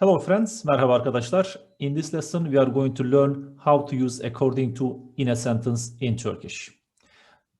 Hello friends, merhaba arkadaşlar. In this lesson we are going to learn how to use according to in a sentence in Turkish.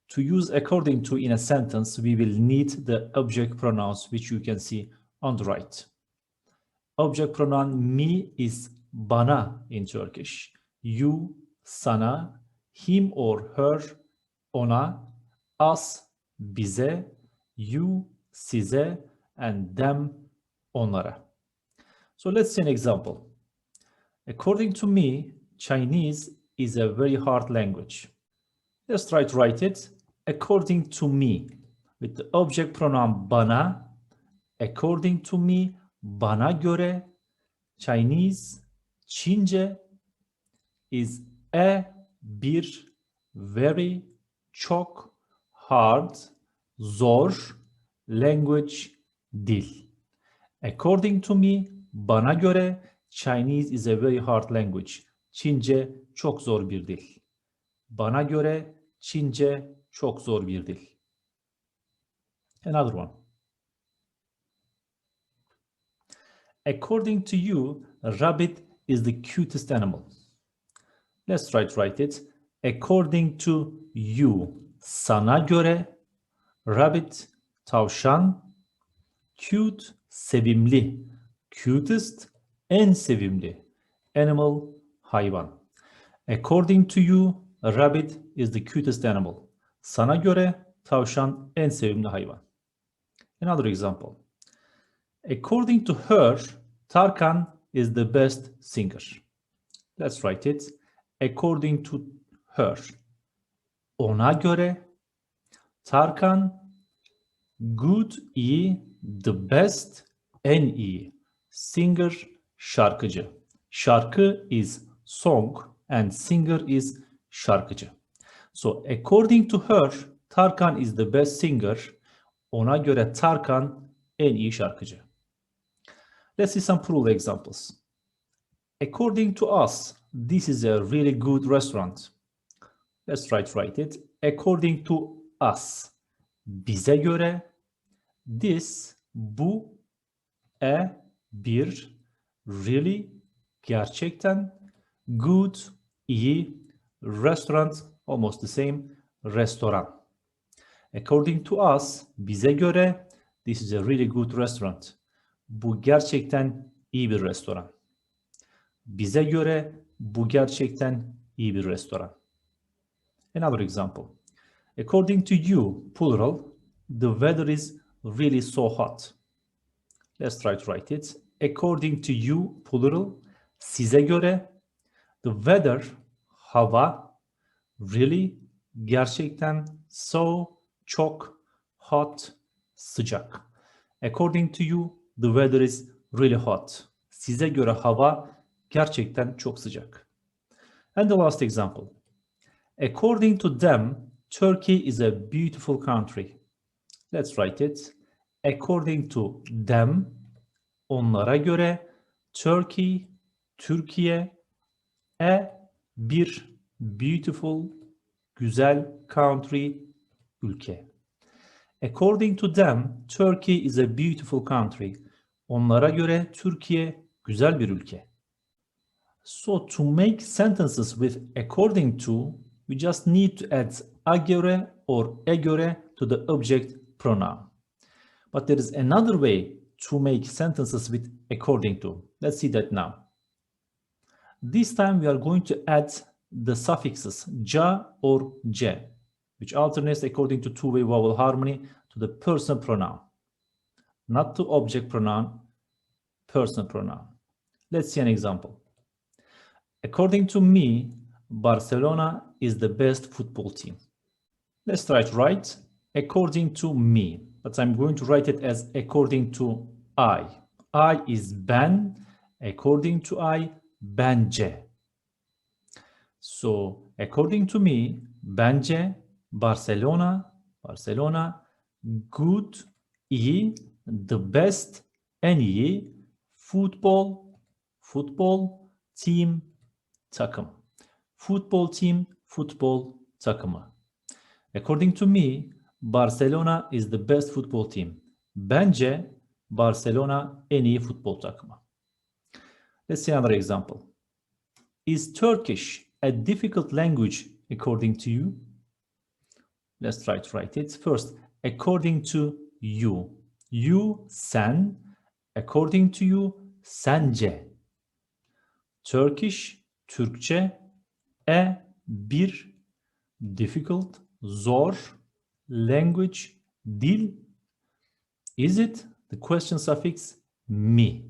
To use according to in a sentence, we will need the object pronouns which you can see on the right. Object pronoun me is bana in Turkish. You, sana, him or her, ona, us, bize, you, size, and them, onlara. So let's see an example. According to me, Chinese is a very hard language. Let's try to write it. According to me, with the object pronoun bana. According to me, bana göre, Chinese, Çince is bir, very, çok, hard, zor, language, dil. According to me, bana göre, Chinese is a very hard language. Çince çok zor bir dil. Bana göre, Çince çok zor bir dil. Another one. According to you, rabbit is the cutest animal. Let's try to write it. According to you, sana göre, rabbit, tavşan, cute, sevimli, cutest, en sevimli, animal, hayvan. According to you, a rabbit is the cutest animal. Sana göre, tavşan en sevimli hayvan. Another example. According to her, Tarkan is the best singer. Let's write it. According to her. Ona göre, Tarkan, good, iyi, the best, en iyi. Singer, şarkıcı. Şarkı is song and singer is şarkıcı. So according to her, Tarkan is the best singer. Ona göre Tarkan en iyi şarkıcı. Let's see some plural examples. According to us, this is a really good restaurant. Let's try to write it. According to us, bize göre, this, bu, bir, really, gerçekten, good, iyi, restaurant, almost the same, restoran. According to us, bize göre, this is a really good restaurant. Bu gerçekten iyi bir restoran. Bize göre, bu gerçekten iyi bir restoran. Another example. According to you, plural, the weather is really so hot. Let's try to write it. According to you, plural, size göre, the weather, hava, really, gerçekten, so, çok, hot, sıcak. According to you, the weather is really hot. Size göre hava gerçekten çok sıcak. And the last example. According to them, Turkey is a beautiful country. Let's write it. According to them, onlara göre, Turkey, Türkiye, bir, beautiful, güzel, country, ülke. According to them, Turkey is a beautiful country. Onlara göre Türkiye güzel bir ülke. So to make sentences with according to, we just need to add a göre or göre to the object pronoun. But there is another way to make sentences with according to. Let's see that now. This time we are going to add the suffixes ca or ce, which alternates according to two-way vowel harmony to the person pronoun. Not to object pronoun, person pronoun. Let's see an example. According to me, Barcelona is the best football team. Let's try to write according to me, but I'm going to write it as according to I. I is ben, according to I, bence. So, according to me, bence, Barcelona, good, iyi, the best, en iyi, football, team, takım. Football team, futbol takımı. According to me, Barcelona is the best football team. Bence Barcelona en iyi futbol takımı. Let's see another example. Is Turkish a difficult language according to you? Let's try to write it. First, according to you. You, sen. According to you, sence. Turkish, Türkçe. Bir, difficult, zor. Language, dil. Is it? The question suffix, mi.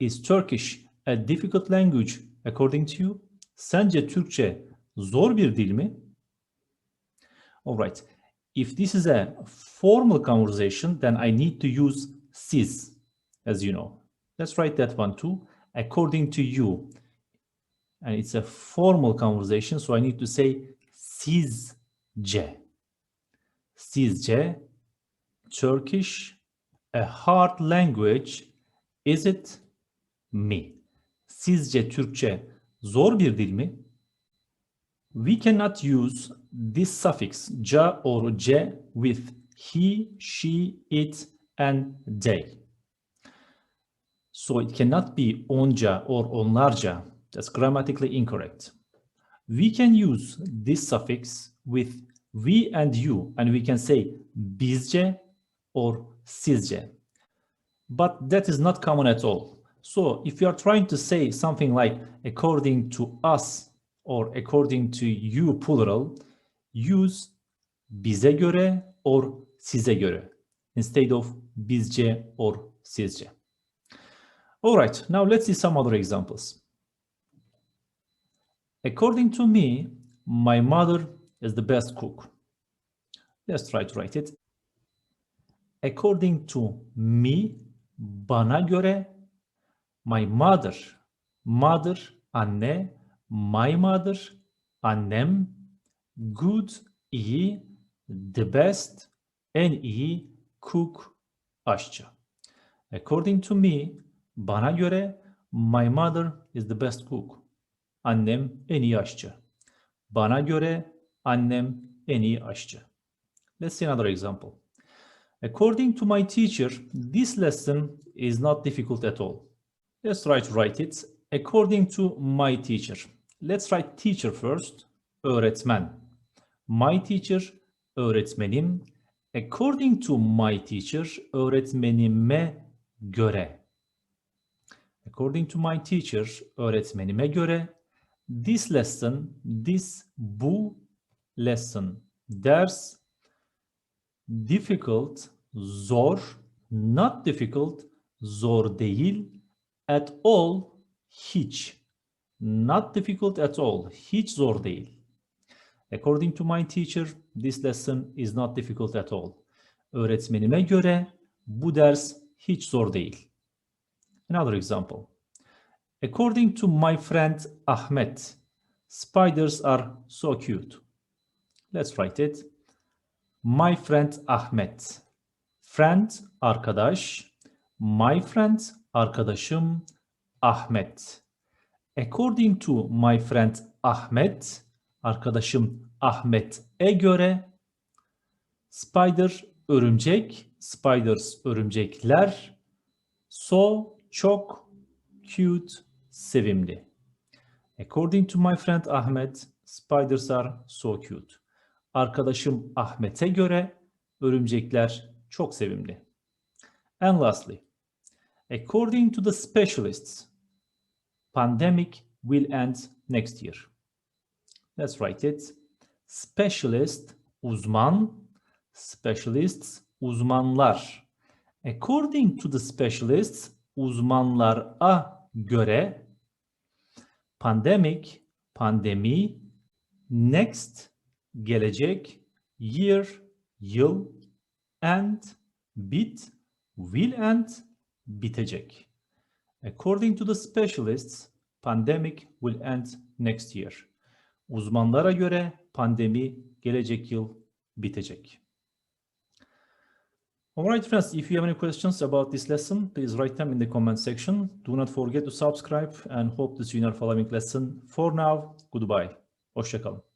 Is Turkish a difficult language according to you? Sence Türkçe zor bir dil mi? Alright. If this is a formal conversation, then I need to use siz, as you know. Let's write that one too. According to you. And it's a formal conversation, so I need to say sizce. Sizce, Turkish, a hard language, is it? Mi. Sizce Türkçe zor bir dil mi? We cannot use this suffix ca or ce with he, she, it, and they. So it cannot be onca or onlarca. That's grammatically incorrect. We can use this suffix with we and you, and we can say bizce or sizce. But that is not common at all. So if you are trying to say something like according to us or according to you plural, use bize göre or size göre instead of bizce or sizce. All right, now let's see some other examples. According to me, my mother is the best cook. Let's try to write it. According to me, bana göre, my mother, mother, anne, my mother, annem, good, iyi, the best, en iyi, cook, aşçı. According to me, bana göre, my mother is the best cook. Annem en iyi aşçı. Bana göre, annem en iyi aşçı. Let's see another example. According to my teacher, this lesson is not difficult at all. Let's try to write it. According to my teacher. Let's write teacher first. Öğretmen. My teacher, öğretmenim. According to my teacher, öğretmenime göre. According to my teacher, öğretmenime göre. This lesson, bu lesson, ders, difficult, zor, not difficult, zor değil, at all, hiç. Not difficult at all, hiç zor değil. According to my teacher, this lesson is not difficult at all. Öğretmenime göre bu ders hiç zor değil. Another example. According to my friend Ahmet, spiders are so cute. Let's write it. My friend Ahmet. Friend, arkadaş. My friend, arkadaşım. Ahmet. According to my friend Ahmet, arkadaşım Ahmet'e göre, spider, örümcek. Spiders, örümcekler. So, çok, cute, sevimli. According to my friend Ahmet, spiders are so cute. Arkadaşım Ahmet'e göre örümcekler çok sevimli. And lastly, according to the specialists, pandemic will end next year. Let's write it. Specialist, uzman. Specialists, uzmanlar. According to the specialists, uzmanlara göre, pandemic, pandemi, next, gelecek, year, yıl, end, bit, will end, bitecek. According to the specialists, pandemic will end next year. Uzmanlara göre pandemi gelecek yıl bitecek. Alright friends, if you have any questions about this lesson, please write them in the comment section. Do not forget to subscribe and hope to see you in our following lesson. For now, goodbye. Hoşça kalın.